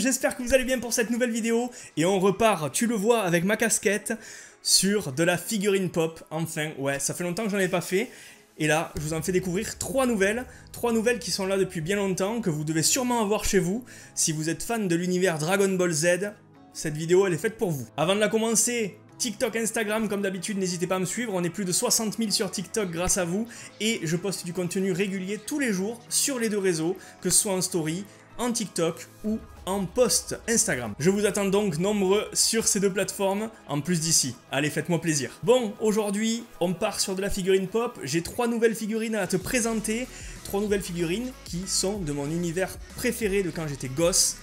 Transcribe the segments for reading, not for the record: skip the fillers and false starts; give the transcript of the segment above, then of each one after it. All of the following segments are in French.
j'espère que vous allez bien pour cette nouvelle vidéo. Et on repart, tu le vois, avec ma casquette sur de la figurine pop. Enfin, ouais, ça fait longtemps que j'en ai pas fait. Et là, je vous en fais découvrir trois nouvelles qui sont là depuis bien longtemps, que vous devez sûrement avoir chez vous. Si vous êtes fan de l'univers Dragon Ball Z, cette vidéo, elle est faite pour vous. Avant de la commencer, TikTok, Instagram, comme d'habitude, n'hésitez pas à me suivre. On est plus de 60 000 sur TikTok grâce à vous. Et je poste du contenu régulier tous les jours sur les deux réseaux, que ce soit en story, en TikTok ou en post Instagram. Je vous attends donc nombreux sur ces deux plateformes, en plus d'ici. Allez, faites-moi plaisir. Bon, aujourd'hui, on part sur de la figurine pop. J'ai trois nouvelles figurines à te présenter. Trois nouvelles figurines qui sont de mon univers préféré de quand j'étais gosse,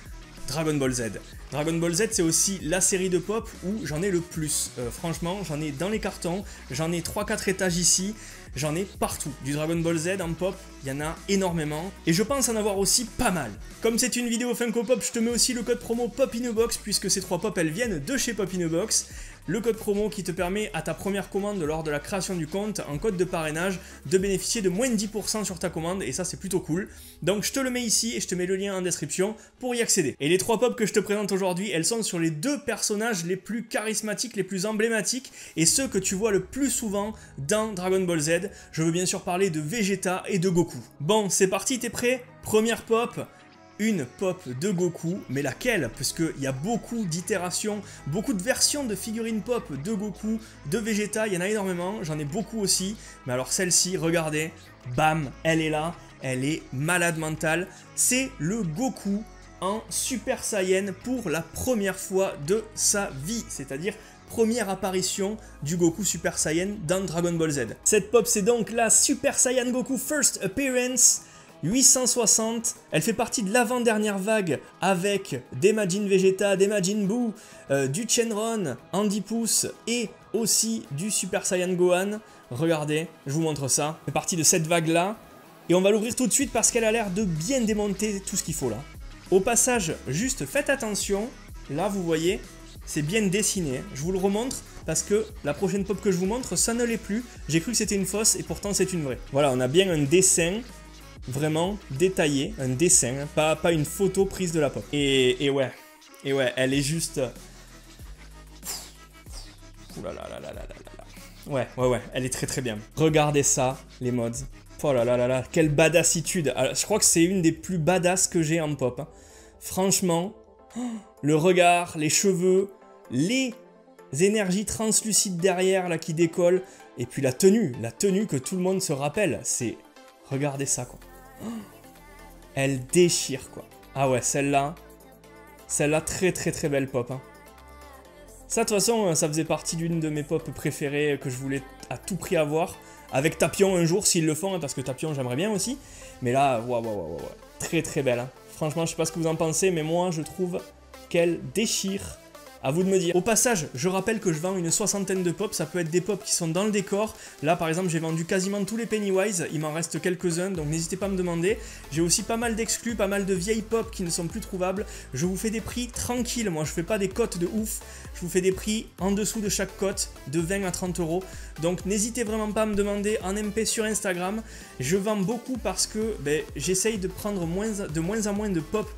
Dragon Ball Z. Dragon Ball Z, c'est aussi la série de pop où j'en ai le plus. Franchement, j'en ai dans les cartons, j'en ai 3-4 étages ici, j'en ai partout. Du Dragon Ball Z en pop, il y en a énormément. Et je pense en avoir aussi pas mal. Comme c'est une vidéo Funko Pop, je te mets aussi le code promo POPINABOX, puisque ces trois pop, elles viennent de chez POPINABOX. Le code promo qui te permet à ta première commande lors de la création du compte, en code de parrainage, de bénéficier de moins de 10% sur ta commande, et ça c'est plutôt cool. Donc je te le mets ici et je te mets le lien en description pour y accéder. Et les trois pop que je te présente aujourd'hui, elles sont sur les deux personnages les plus charismatiques, les plus emblématiques, et ceux que tu vois le plus souvent dans Dragon Ball Z. Je veux bien sûr parler de Vegeta et de Goku. Bon, c'est parti, t'es prêt? Première pop. Une pop de Goku, mais laquelle? Puisqu'il y a beaucoup d'itérations, beaucoup de versions de figurines pop de Goku, de Vegeta, il y en a énormément, j'en ai beaucoup aussi, mais alors celle-ci, regardez, bam, elle est là, elle est malade mentale, c'est le Goku en Super Saiyan pour la première fois de sa vie, c'est-à-dire première apparition du Goku Super Saiyan dans Dragon Ball Z. Cette pop, c'est donc la Super Saiyan Goku First Appearance 860, elle fait partie de l'avant-dernière vague avec des Majin Vegeta, des Majin Buu, du Shenron, Andy Pouce et aussi du Super Saiyan Gohan. Regardez, je vous montre ça. Elle fait partie de cette vague-là et on va l'ouvrir tout de suite parce qu'elle a l'air de bien démonter tout ce qu'il faut là. Au passage, juste faites attention, là vous voyez, c'est bien dessiné. Je vous le remontre parce que la prochaine pop que je vous montre, ça ne l'est plus. J'ai cru que c'était une fausse et pourtant c'est une vraie. Voilà, on a bien un dessin vraiment détaillé, un dessin, hein, pas une photo prise de la pop. Et ouais, elle est juste... Ouh là là là là là là là. Ouais, elle est très très bien. Regardez ça, les mods. Oh là là là là, quelle badassitude. Alors, je crois que c'est une des plus badass que j'ai en pop. Hein. Franchement, le regard, les cheveux, les énergies translucides derrière là qui décollent, et puis la tenue que tout le monde se rappelle, c'est... Regardez ça quoi. Elle déchire quoi. Ah ouais, celle-là très très très belle pop. Hein. Ça de toute façon, ça faisait partie d'une de mes pop préférées que je voulais à tout prix avoir. Avec Tapion un jour s'ils le font, hein, parce que Tapion j'aimerais bien aussi. Mais là, ouais. Très très belle. Hein. Franchement, je sais pas ce que vous en pensez, mais moi je trouve qu'elle déchire. À vous de me dire. Au passage, je rappelle que je vends une soixantaine de pop, ça peut être des pop qui sont dans le décor. Là par exemple j'ai vendu quasiment tous les Pennywise, il m'en reste quelques-uns, donc n'hésitez pas à me demander. J'ai aussi pas mal d'exclus, pas mal de vieilles pop qui ne sont plus trouvables. Je vous fais des prix tranquilles, moi je fais pas des cotes de ouf. Je vous fais des prix en dessous de chaque cote, de 20 à 30 euros. Donc n'hésitez vraiment pas à me demander en MP sur Instagram. Je vends beaucoup parce que j'essaye de prendre de moins en moins de pop,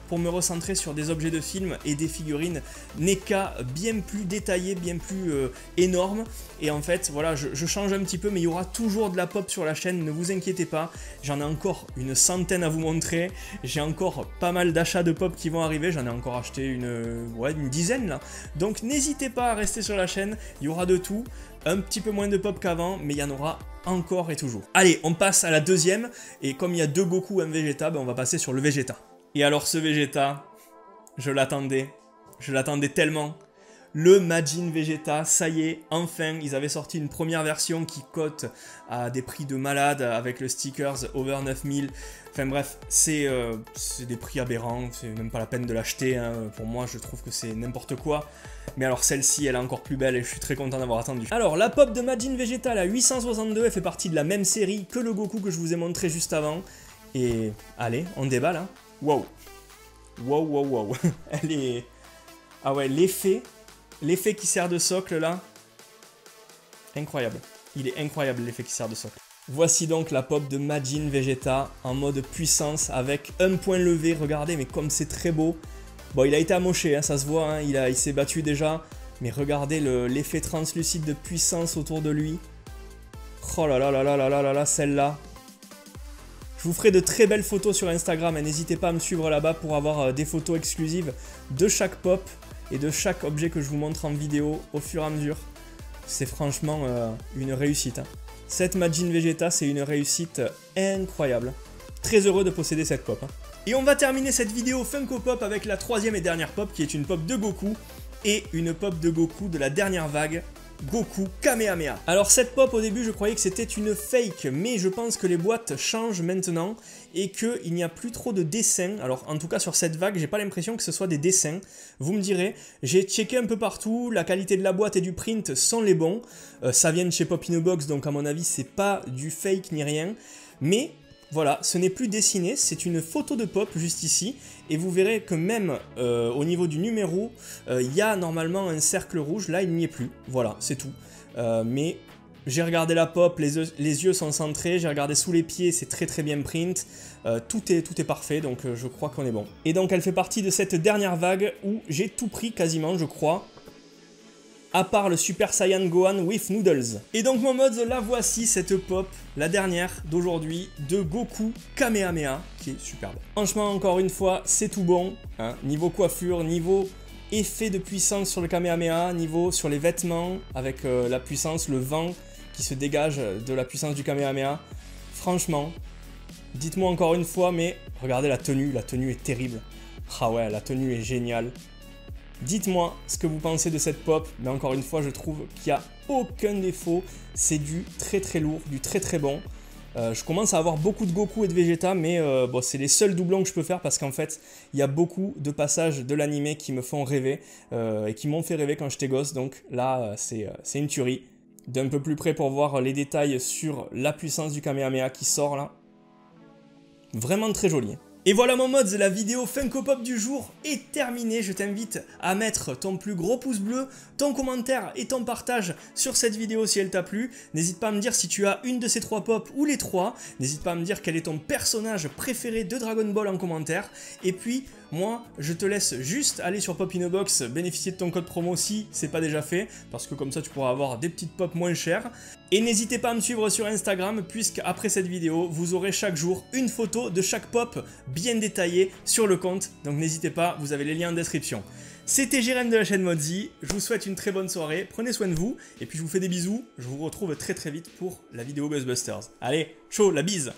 pour me recentrer sur des objets de film et des figurines NECA bien plus détaillés, bien plus énormes. Et en fait, voilà, je change un petit peu, mais il y aura toujours de la pop sur la chaîne, ne vous inquiétez pas. J'en ai encore une centaine à vous montrer. J'ai encore pas mal d'achats de pop qui vont arriver. J'en ai encore acheté une dizaine là. Donc n'hésitez pas à rester sur la chaîne, il y aura de tout. Un petit peu moins de pop qu'avant, mais il y en aura encore et toujours. Allez, on passe à la deuxième. Et comme il y a deux Goku et un Vegeta, on va passer sur le Vegeta. Et alors ce Vegeta, je l'attendais tellement. Le Majin Vegeta, ça y est, enfin, ils avaient sorti une première version qui cote à des prix de malade avec le stickers over 9000. Enfin bref, c'est des prix aberrants, c'est même pas la peine de l'acheter. Hein. Pour moi, je trouve que c'est n'importe quoi. Mais alors celle-ci, elle est encore plus belle et je suis très content d'avoir attendu. Alors, la pop de Majin Vegeta, la 862, elle fait partie de la même série que le Goku que je vous ai montré juste avant. Et allez, on déballe. Hein. Wow. Elle est... Ah ouais, l'effet qui sert de socle là, incroyable. Il est incroyable l'effet qui sert de socle. Voici donc la pop de Majin Vegeta en mode puissance avec un point levé. Regardez, mais comme c'est très beau. Bon, il a été amoché, hein, ça se voit, hein, il s'est battu déjà. Mais regardez l'effet translucide de puissance autour de lui. Oh là là là là là là là là, celle-là. Je vous ferai de très belles photos sur Instagram et n'hésitez pas à me suivre là-bas pour avoir des photos exclusives de chaque pop et de chaque objet que je vous montre en vidéo au fur et à mesure. C'est franchement une réussite. Hein. Cette Majin Vegeta, c'est une réussite incroyable. Très heureux de posséder cette pop. Hein. Et on va terminer cette vidéo Funko Pop avec la troisième et dernière pop qui est une pop de Goku et une pop de Goku de la dernière vague. Goku Kamehameha. Alors cette pop au début je croyais que c'était une fake, mais je pense que les boîtes changent maintenant et qu'il n'y a plus trop de dessins. Alors en tout cas sur cette vague j'ai pas l'impression que ce soit des dessins. Vous me direz, j'ai checké un peu partout, la qualité de la boîte et du print sont les bons. Ça vient de chez Pop In A Box donc à mon avis c'est pas du fake ni rien. Mais voilà, ce n'est plus dessiné, c'est une photo de pop juste ici. Et vous verrez que même au niveau du numéro, il y a normalement un cercle rouge. Là, il n'y est plus. Voilà, c'est tout. Mais j'ai regardé la pop, les yeux sont centrés. J'ai regardé sous les pieds, c'est très très bien print. Tout est parfait, donc je crois qu'on est bon. Et donc, elle fait partie de cette dernière vague où j'ai tout pris quasiment, je crois. À part le Super Saiyan Gohan with Noodles. Et donc mon mode, la voici cette pop, la dernière d'aujourd'hui, de Goku Kamehameha, qui est superbe. Franchement, encore une fois, c'est tout bon, hein. Niveau coiffure, niveau effet de puissance sur le Kamehameha, niveau sur les vêtements, avec la puissance, le vent qui se dégage de la puissance du Kamehameha. Franchement, dites-moi encore une fois, mais regardez la tenue est terrible. Ah ouais, la tenue est géniale. Dites-moi ce que vous pensez de cette pop, mais encore une fois, je trouve qu'il n'y a aucun défaut. C'est du très très lourd, du très très bon. Je commence à avoir beaucoup de Goku et de Vegeta, mais bon, c'est les seuls doublons que je peux faire parce qu'en fait, il y a beaucoup de passages de l'anime qui me font rêver et qui m'ont fait rêver quand j'étais gosse. Donc là, c'est une tuerie. D'un peu plus près pour voir les détails sur la puissance du Kamehameha qui sort là. Vraiment très joli. Et voilà mon mods, la vidéo Funko Pop du jour est terminée. Je t'invite à mettre ton plus gros pouce bleu, ton commentaire et ton partage sur cette vidéo si elle t'a plu. N'hésite pas à me dire si tu as une de ces trois pop ou les trois. N'hésite pas à me dire quel est ton personnage préféré de Dragon Ball en commentaire. Et puis moi, je te laisse juste aller sur Pop In A Box, bénéficier de ton code promo si c'est pas déjà fait, parce que comme ça tu pourras avoir des petites pop moins chères. Et n'hésitez pas à me suivre sur Instagram, puisque après cette vidéo, vous aurez chaque jour une photo de chaque pop bien détaillée sur le compte. Donc n'hésitez pas, vous avez les liens en description. C'était Jérém de la chaîne Modzy, je vous souhaite une très bonne soirée, prenez soin de vous, et puis je vous fais des bisous, je vous retrouve très très vite pour la vidéo Ghostbusters. Allez, ciao, la bise!